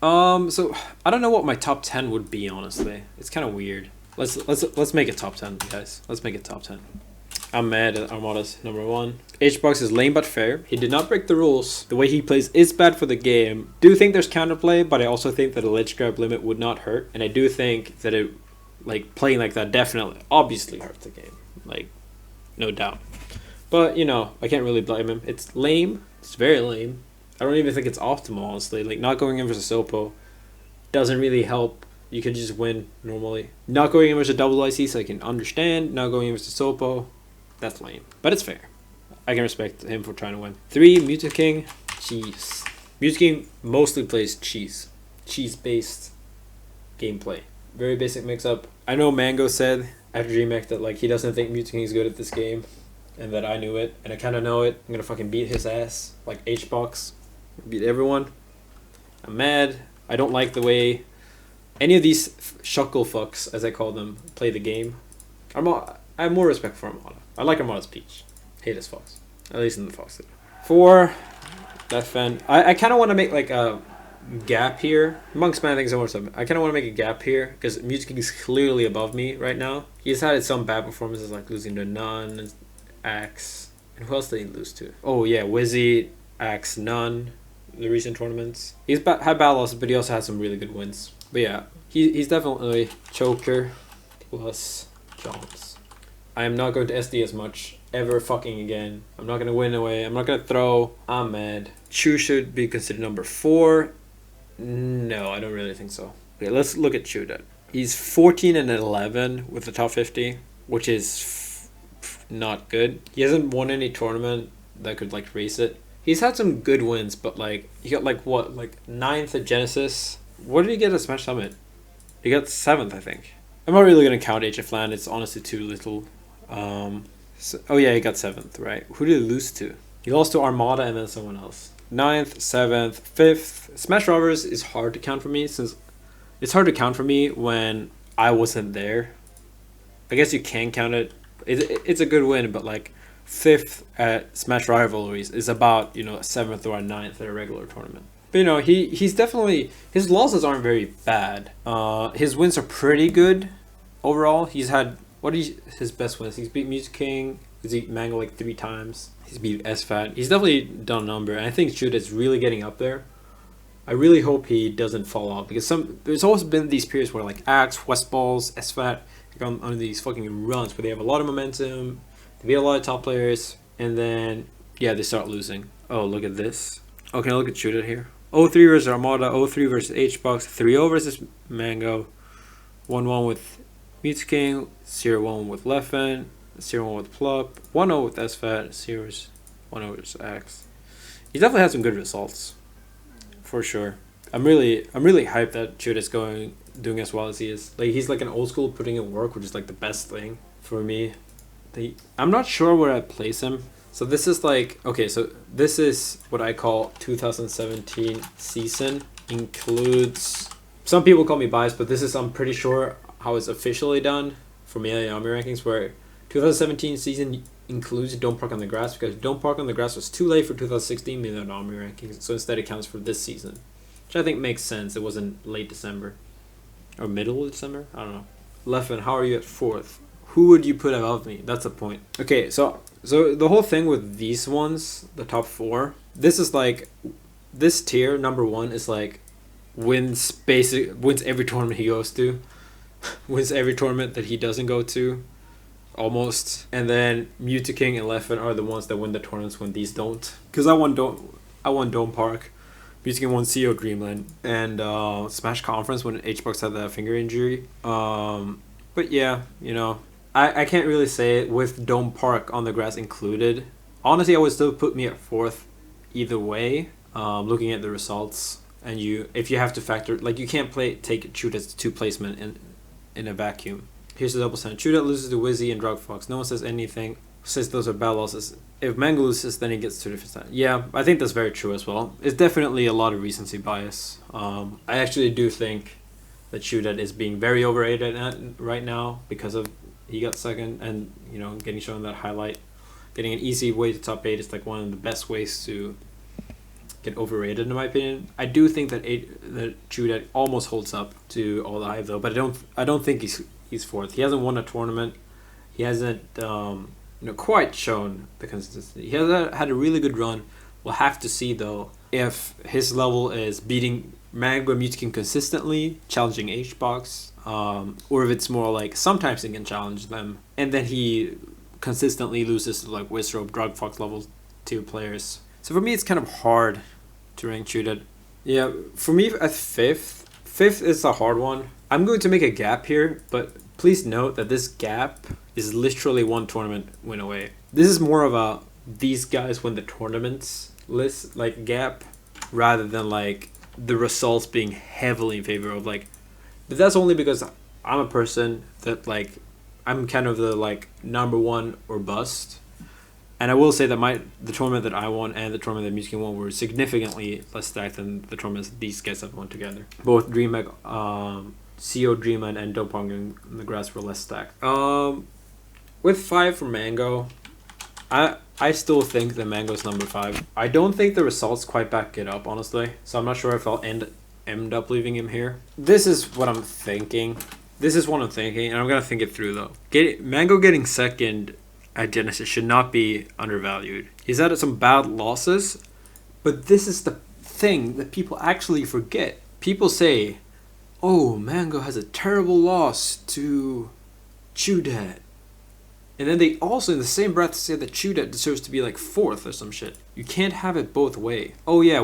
So I don't know what my top 10 would be, honestly. It's kind of weird. Let's make it top 10, guys. Let's make it top 10. I'm mad at Armada's number 1. HBox is lame but fair. He did not break the rules. The way he plays is bad for the game. Do think there's counterplay, but I also think that a ledge grab limit would not hurt. And I do think that it, like, playing like that definitely, obviously hurts the game. Like, no doubt. But, you know, I can't really blame him. It's lame. It's very lame. I don't even think it's optimal, honestly. Like, not going in versus Sopo doesn't really help. You could just win normally. Not going in versus double IC, so I can understand. Not going in versus Sopo, that's lame. But it's fair. I can respect him for trying to win. 3, Muta King, cheese. Muta King mostly plays cheese. Cheese-based gameplay. Very basic mix-up. I know Mango said after DreamHack that, like, he doesn't think Muta King is good at this game. And that I knew it. And I kind of know it. I'm going to fucking beat his ass. Like HBox. Beat everyone. I'm mad. I don't like the way any of these shuckle fucks, as I call them, play the game. I have more respect for Armada. I like Armada's Peach. Hate his Fox. At least in the Fox. 4, Leffen. I kind of want to make like a gap here. Amongst many things I want to I kind of want to make a gap here because Music is clearly above me right now. He's had some bad performances like losing to Nun and Axe. And who else did he lose to? Oh yeah, Wizzy, Axe, Nun. The recent tournaments. He's had bad losses, but he also had some really good wins. But yeah, he's definitely choker plus Jones. I am not going to SD as much ever fucking again. I'm not going to win away. I'm not going to throw. I'm mad. Chu should be considered number 4. No, I don't really think so. Okay, let's look at Chu then. He's 14 and 11 with the top 50, which is not good. He hasn't won any tournament that could like race it. He's had some good wins, but like he got like what, like 9th at Genesis. What did he get at Smash Summit? He got 7th, I think. I'm not really gonna count HF Land. It's honestly too little. Oh yeah, he got 7th, right? Who did he lose to? He lost to Armada and then someone else. 9th, 7th, 5th. Smash Robbers is hard to count for me since it's hard to count for me when I wasn't there. I guess you can count it. It's a good win, but like 5th at Smash Rivalries is about, you know, a 7th or a 9th at a regular tournament. But you know, he's definitely, his losses aren't very bad. His wins are pretty good overall. He's had, what is his best wins? He's beat Music King. He's beat Mango like 3 times. He's beat SFAT. He's definitely done a number, and I think Judah is really getting up there. I really hope he doesn't fall off because there's always been these periods where like Axe, Westballs, SFAT go on these fucking runs where they have a lot of momentum. They beat a lot of top players, and then, yeah, they start losing. Oh, look at this. Okay, look at Judith here. 0-3 versus Armada, 0-3 versus HBox, 3-0 versus Mango, 1-1 with Meets King, 0-1 with Leffen, 0-1 with Plup, 1-0 with SFAT, 1-0 versus Axe. He definitely had some good results, for sure. I'm really hyped that Judith's doing as well as he is. Like, he's like an old school putting in work, which is like the best thing for me. I'm not sure where I'd place him. So this is like, okay, so this is what I call 2017 season. Includes, some people call me biased, but this is, I'm pretty sure, how it's officially done for me in the Army rankings, where 2017 season includes Don't Park on the Grass, because Don't Park on the Grass was too late for 2016 in the Army rankings, so instead it counts for this season, which I think makes sense. It wasn't late December or middle of December, I don't know. Leffen, how are you at 4th? Who would you put above me? That's the point. Okay, so the whole thing with these ones, the top 4, this is like, this tier number 1 is like wins every tournament he goes to, wins every tournament that he doesn't go to, almost. And then Muta King and Leffen are the ones that win the tournaments when these don't. Because I won Dome Park, Muta King won CO Dreamland, and Smash Conference when HBox had that finger injury. But yeah, you know, I can't really say it with Dome Park on the grass included. Honestly, I would still put me at 4th either way, looking at the results. And if you have to factor, like, you can't take Chuda's 2 placement in a vacuum. Here's the double stand. Chuda loses to Wizzy and Drug Fox. No one says anything. Says those are bad losses. If Mango loses, then he gets 2 different stands. Yeah, I think that's very true as well. It's definitely a lot of recency bias. I actually do think that Chuda is being very overrated right now because of he got 2nd, and you know, getting shown that highlight, getting an easy way to top 8 is like one of the best ways to get overrated in my opinion. I do think that Chudet almost holds up to all the hype though, but I don't think he's fourth. He hasn't won a tournament. He hasn't quite shown the consistency. He has had a really good run. We'll have to see though if his level is beating Mango and Mewtwo consistently, challenging HBox, or if it's more like sometimes he can challenge them and then he consistently loses to like Wizrobe, Drug Fox level 2 players. So for me it's kind of hard to rank Chudet. Yeah, for me at fifth is a hard one. I'm going to make a gap here, but please note that this gap is literally one tournament win away. This is more of a these guys win the tournaments list like gap rather than like the results being heavily in favor of like. But that's only because I'm a person that like I'm kind of the like number one or bust. And I will say that the tournament that I won and the tournament that Mewtwo won were significantly less stacked than the tournaments that these guys have won together. Both DreamHack, CO Dreamland and DPotG in the grass were less stacked. With 5 for Mango, I still think that Mango's number 5. I don't think the results quite back it up, honestly. So I'm not sure if I'll end up leaving him here. This is what I'm thinking. And I'm gonna think it through though. Mango getting second at Genesis should not be undervalued. He's had some bad losses, but this is the thing that people actually forget. People say, "Oh, Mango has a terrible loss to Chudet," and then they also in the same breath say that Chudet deserves to be like 4th or some shit. You can't have it both way. Oh yeah,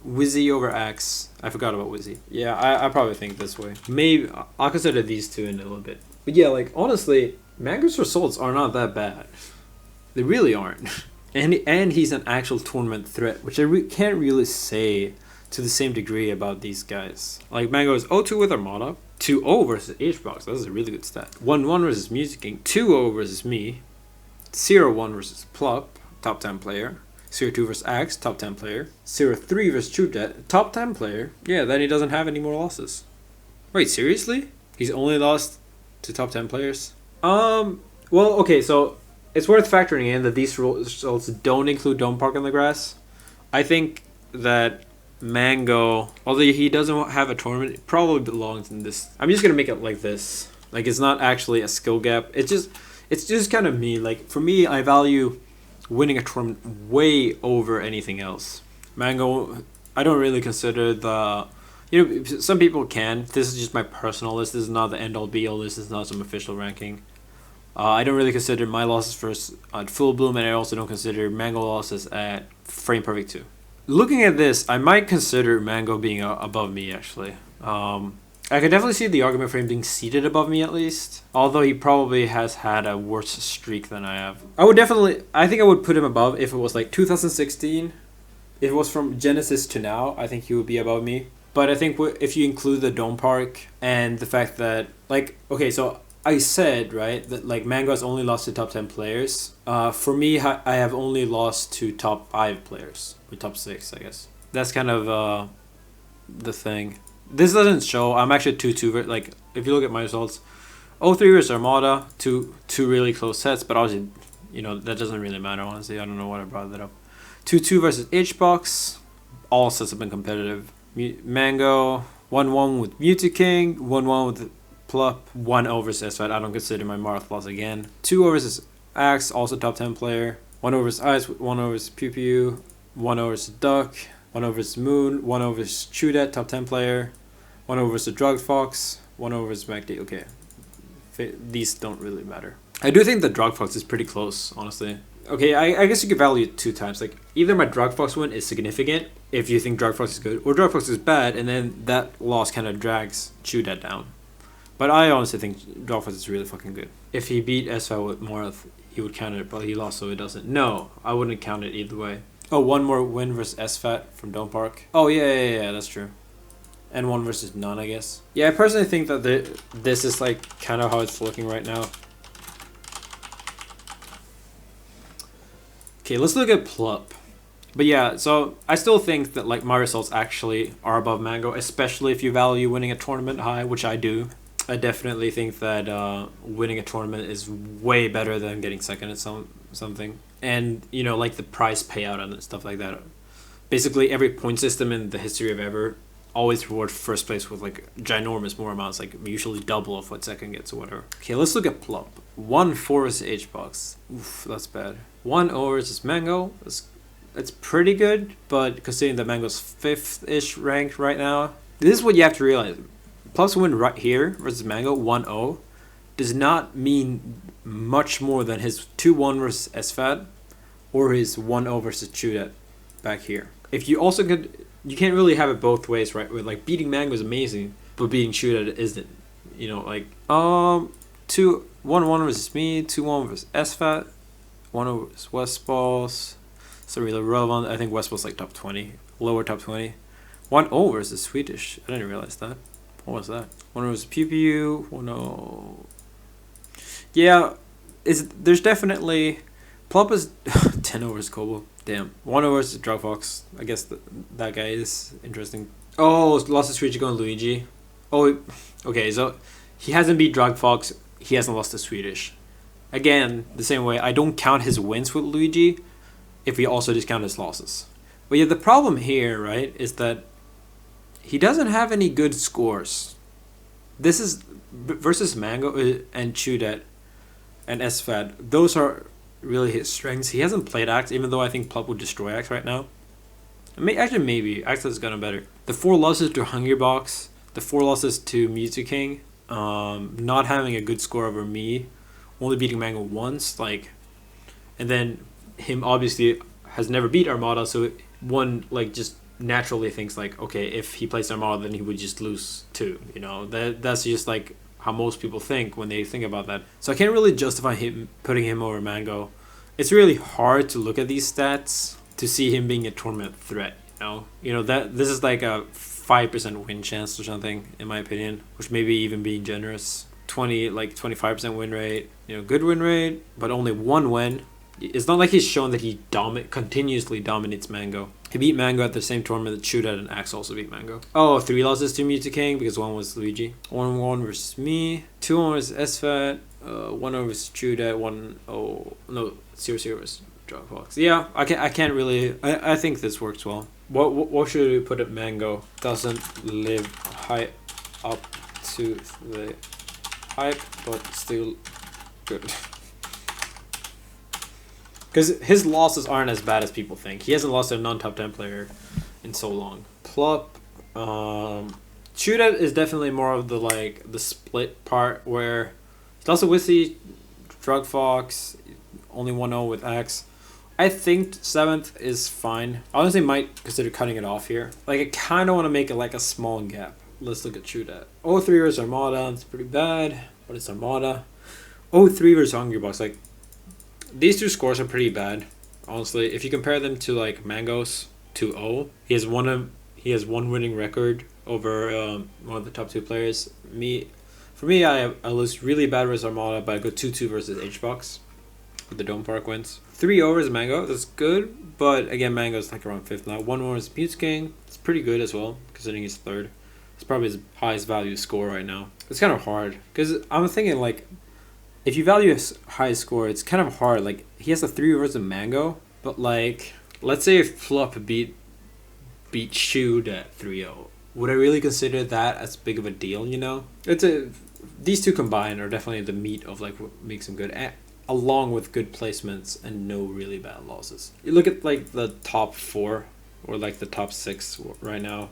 Wizzy over Axe. I forgot about Wizzy. Yeah, I probably think this way. Maybe I'll consider these two in a little bit. But yeah, like honestly, Mango's results are not that bad. They really aren't. And he's an actual tournament threat, which I can't really say to the same degree about these guys. Like Mango is 0-2 with Armada, 2-0 versus HBox. That's a really good stat. 1-1 versus Music King, 2-0 versus me, 0-1 versus Plup, top 10 player. 0-2 versus Axe, top 10 player. 0-3 versus Chudet, top 10 player. Yeah, then he doesn't have any more losses. Wait, seriously? He's only lost to top 10 players? Well, okay, so it's worth factoring in that these results don't include DPotG in the grass. I think that Mango, although he doesn't have a tournament, it probably belongs in this. I'm just gonna make it like this. Like it's not actually a skill gap. It's just kind of me. Like for me, I value winning a tournament way over anything else. Mango, I don't really consider some people can. This is just my personal list. This is not the end all be all list. This is not some official ranking. I don't really consider my losses first at Full Bloom, and I also don't consider Mango losses at Frame Perfect 2. Looking at this, I might consider Mango being above me, actually. I could definitely see the argument for him being seated above me, at least. Although he probably has had a worse streak than I have. I think I would put him above if it was like 2016. If it was from Genesis to now, I think he would be above me. But I think if you include the DPotG and the fact that, like, okay, so I said, right, that like Mango has only lost to top 10 players. For me, I have only lost to top 5 players. Or top 6, I guess. That's kind of the thing. This doesn't show. I'm actually 2-2. Like, if you look at my results, 0-3 versus Armada, two really close sets, but obviously, that doesn't really matter, honestly. I don't know why I brought that up. 2-2 versus HBox. All sets have been competitive. Mango, 1-1 with Mewtwo King, 1-1 with Plup, 1-0 versus SFAT. I don't consider my Marth loss again. 2-0 versus Axe, also top 10 player. 1-0 versus Ice, 1-0 versus Pew Pew, 1-0 versus Duck, 1-0 versus Moon, 1-0 versus Chudet, top 10 player. 1-0 versus Drug Fox, 1-0 versus MacD. Okay, these don't really matter. I do think the Drug Fox is pretty close, honestly. Okay, I guess you could value it 2 times. Like, either my Drug Fox win is significant, if you think Drug Fox is good, or Drug Fox is bad, and then that loss kind of drags Chudet down. But I honestly think Drug Fox is really fucking good. If he beat SFL with Marth, he would count it, but he lost, so it doesn't. No, I wouldn't count it either way. Oh, one more win versus SFAT from DPotG. Oh, yeah, that's true. And 1 versus none, I guess. Yeah, I personally think that this is like kind of how it's looking right now. Okay, let's look at Plup. But yeah, so I still think that like my results actually are above Mango, especially if you value winning a tournament high, which I do. I definitely think that winning a tournament is way better than getting second at something. And, like the prize payout and stuff like that basically every point system in the history of ever always reward first place with like ginormous more amounts, like usually double of what second gets or whatever. Okay, let's look at Plop. 1-4 versus HBox. Oof, that's bad. 1-0 versus Mango. It's pretty good, but considering that Mango's 5th-ish ranked right now, this is what you have to realize. Plop's win right here versus Mango 1-0 does not mean much more than his 2-1 versus SFAT or his 1-0 versus Chudat back here. If you also could, you can't really have it both ways, right? Where like beating Mango is amazing, but beating Chudat isn't. You know, like 1-1 versus me, 2-1 versus SFAT, 1-0 versus Westballs. So really relevant. I think Westball's like top 20, lower top 20. 1-0 versus Swedish. I didn't realize that. What was that? 1-0 versus Pew Pew. 1-0. Yeah, there's definitely Plop is 10-0 versus Kobo. Damn. 1-0 versus Drug Fox. I guess that guy is interesting. Oh, lost to Swedish going Luigi. Oh, okay. So he hasn't beat Drug Fox. He hasn't lost to Swedish. Again, the same way. I don't count his wins with Luigi if we also discount his losses. But yeah, the problem here, right, is that he doesn't have any good scores. This is versus Mango and Chudat and SFAT. Those are really his strengths. He hasn't played Axe, even though I think Plop would destroy Axe right now. Actually, maybe. Axe has gotten better. The 4 losses to Hungrybox, the 4 losses to Mewtwo King, not having a good score over me, only beating Mango once, like, and then him obviously has never beat Armada, so one like just naturally thinks like, okay, if he plays Armada, then he would just lose too. You know, that's just like how most people think when they think about that. So I can't really justify him putting him over Mango. It's really hard to look at these stats to see him being a tournament threat. You know that this is like a 5% win chance or something, in my opinion, which maybe even being generous. 25% win rate. You know, good win rate, but only 1 win. It's not like he's shown that he continuously dominates Mango. He beat Mango at the same tournament that Chudat and Axe also beat Mango. Oh, 3 losses to Mewtwo King because 1 was Luigi. 1-1 versus me. 2-1 versus SFAT. 1-0 versus Chudat. 1-0. No, 0-0 versus Drug Fox. Yeah, I can't really. I think this works well. What should we put at Mango? Doesn't live high up to the hype, but still good. Because his losses aren't as bad as people think. He hasn't lost to a non-top 10 player in so long. Plop. Chudat is definitely more of the split part where he's lost to Wissy, Drug Fox, only 1-0 with Axe. I think 7th is fine. I honestly might consider cutting it off here. Like, I kind of want to make it like a small gap. Let's look at Chudat. 0-3 versus Armada. It's pretty bad. But it's Armada. 0-3 versus Hungrybox. Like, these 2 scores are pretty bad, honestly. If you compare them to like Mango's 2-0, he has one winning record over one of the top 2 players. For me, I lose really bad versus Armada, but I go 2-2 versus HBox with the Dome Park wins. 3-0 versus Mango, that's good, but again, Mango's like around 5th now. 1-1 versus Mewtwo King, it's pretty good as well, considering he's 3rd. It's probably his highest value score right now. It's kind of hard because I'm thinking like, if you value his high score, it's kind of hard. Like, he has a 3 versus Mango, but like, let's say if Plop beat Chewed at 3-0, would I really consider that as big of a deal? You know, these 2 combined are definitely the meat of like what makes him good, along with good placements and no really bad losses. You look at like the top 4 or like the top 6 right now,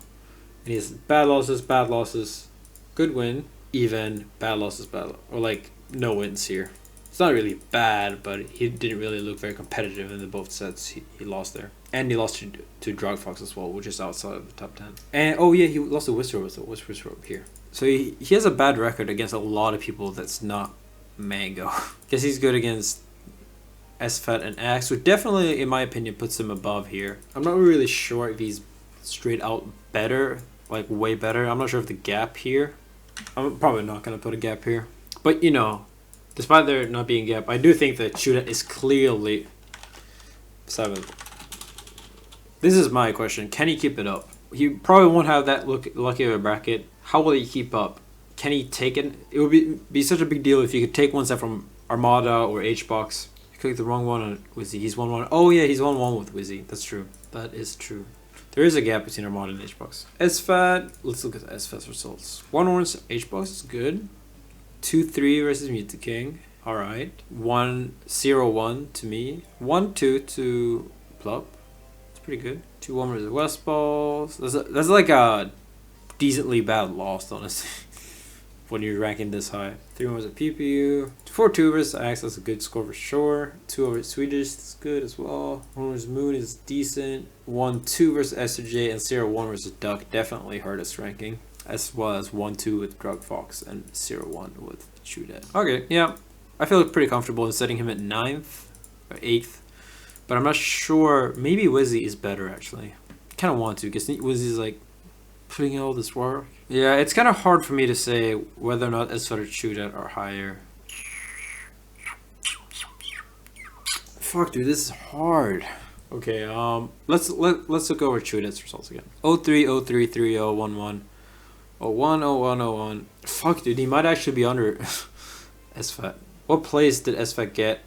and he has bad losses, good win, even bad losses, or like no wins here. It's not really bad, but he didn't really look very competitive in the both sets he lost there. And he lost to Drug Fox as well, which is outside of the top 10. And oh yeah, he lost to Whisper up here. So he has a bad record against a lot of people that's not Mango. Guess he's good against SFAT and Axe, which definitely, in my opinion, puts him above here. I'm not really sure if he's straight out better, like way better. I'm not sure if the gap here. I'm probably not going to put a gap here. But, you know, despite there not being a gap, I do think that Chudat is clearly 7th. This is my question. Can he keep it up? He probably won't have that lucky of a bracket. How will he keep up? Can he take it? It would be such a big deal if you could take one set from Armada or HBox. You click the wrong one on Wizzy. He's 1-1. Oh, yeah, he's 1-1 with Wizzy. That's true. That is true. There is a gap between Armada and HBox. SFAT, let's look at the SFAT's results. 1 orange HBox is good. 2-3 versus Mute King. Alright. 1-0-1 to me. 1-2 to Plop. It's pretty good. 2-1 versus West Balls. That's like a decently bad loss, honestly. When you're ranking this high. 3-1 versus PPU. 4-2 versus Axe, that's a good score for sure. 2 over Swedish, that's good as well. 1 versus Moon is decent. 1-2 versus SJ and 0-1 versus Duck definitely hurt us ranking. As well as 1-2 with Drug Fox and 0-1 with Chudet. Okay, yeah. I feel pretty comfortable in setting him at 9th or 8th. But I'm not sure. Maybe Wizzy is better actually. Kind of want to because Wizzy's like putting in all this work. Yeah, it's kind of hard for me to say whether or not SFAT or Chudet are higher. Fuck, dude, this is hard. Okay, let's look over Chudet's results again. 03, 03, 30, 11, 01, 01, 01. Fuck, dude, he might actually be under SFAT. What place did SFAT get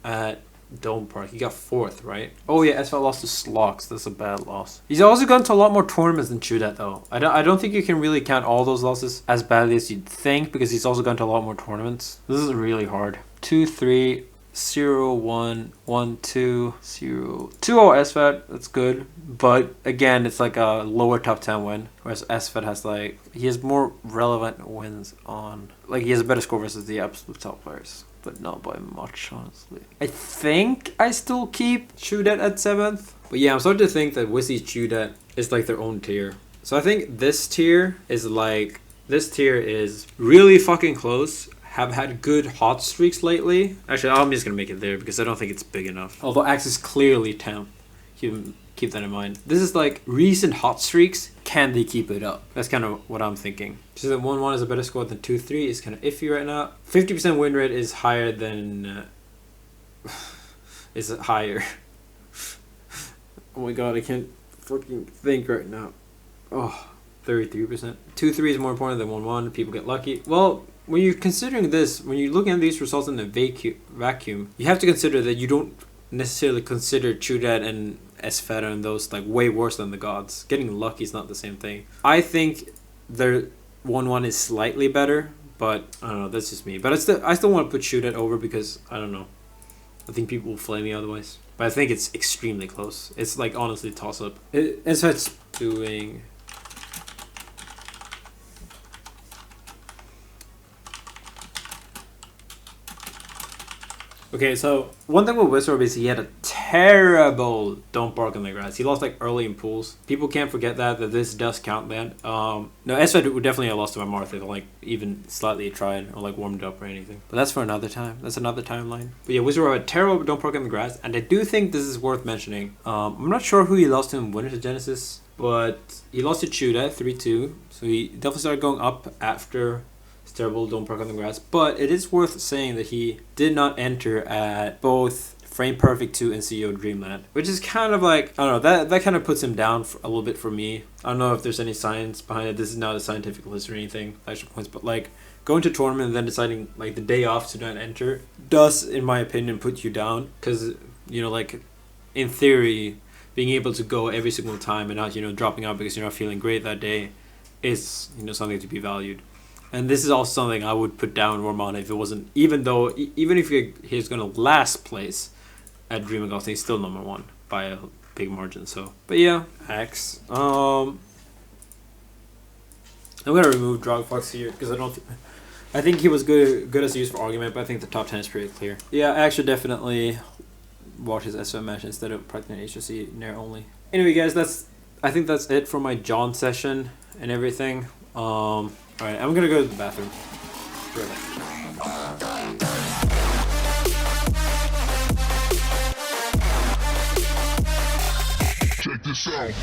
at Dome Park? He got 4th, right? Oh yeah, SFAT lost to Slox. That's a bad loss. He's also gone to a lot more tournaments than Chudet though. I don't think you can really count all those losses as badly as you'd think because he's also gone to a lot more tournaments. This is really hard. 2-3, 0-1, 1-2, 0. 2-0 SFAT, that's good. But again, it's like a lower top 10 win. Whereas SFAT has like, he has more relevant wins on, like he has a better score versus the absolute top players. But not by much, honestly. I think I still keep Chudet at 7th. But yeah, I'm starting to think that Wizzy Chudet is like their own tier. So I think this tier is like, this tier is really fucking close. Have had good hot streaks lately. Actually, I'm just gonna make it there because I don't think it's big enough. Although Axe is clearly 10th. Keep that in mind. This is like recent hot streaks. Can they keep it up? That's kind of what I'm thinking. Just that 1-1 is a better score than 2-3 is kind of iffy right now. 50% win rate is higher than is higher. Oh my god, I can't fucking think right now. Oh, 33%. 2-3 is more important than 1-1. People get lucky. Well, when you're considering this, when you're looking at these results in the vacuum, you have to consider that you don't necessarily consider Chudet and SFAT and those like way worse than the gods. Getting lucky is not the same thing. I think their 1-1 is slightly better, but I don't know, that's just me. But I still want to put Chudet over because I don't know. I think people will flame me otherwise. But I think it's extremely close. It's like honestly toss up. SFAT's doing. Okay, so one thing with Wizorb is he had a terrible Don't Bark on the Grass. He lost like early in pools. People can't forget that this does count then. No, SFAT would definitely have lost to my Marth if like even slightly tried or like warmed up or anything. But that's for another time. That's another timeline. But yeah, Wizorb had a terrible Don't Bark on the Grass, and I do think this is worth mentioning. I'm not sure who he lost to in Winter to Genesis, but he lost to Chudet 3-2. So he definitely started going up after terrible Don't Park on the Grass, but it is worth saying that he did not enter at both Frame Perfect 2 and CEO Dreamland, which is kind of like, I don't know, that kind of puts him down a little bit for me. I don't know if there's any science behind it. This is not a scientific list or anything, extra points, but like going to tournament and then deciding like the day off to not enter does, in my opinion, put you down because, you know, like in theory, being able to go every single time and not, you know, dropping out because you're not feeling great that day is, you know, something to be valued. And this is also something I would put down Romana if it wasn't, even if he's going to last place at Dreaming Golf, he's still number 1 by a big margin. So, but yeah, Axe. I'm going to remove Drogfox here because I think he was good as a use for argument, but I think the top 10 is pretty clear. Yeah, Axe should definitely watch his SM match instead of practicing HOC Nair only. Anyway, guys, I think that's it for my John session and everything. Alright, I'm gonna go to the bathroom. Check this out.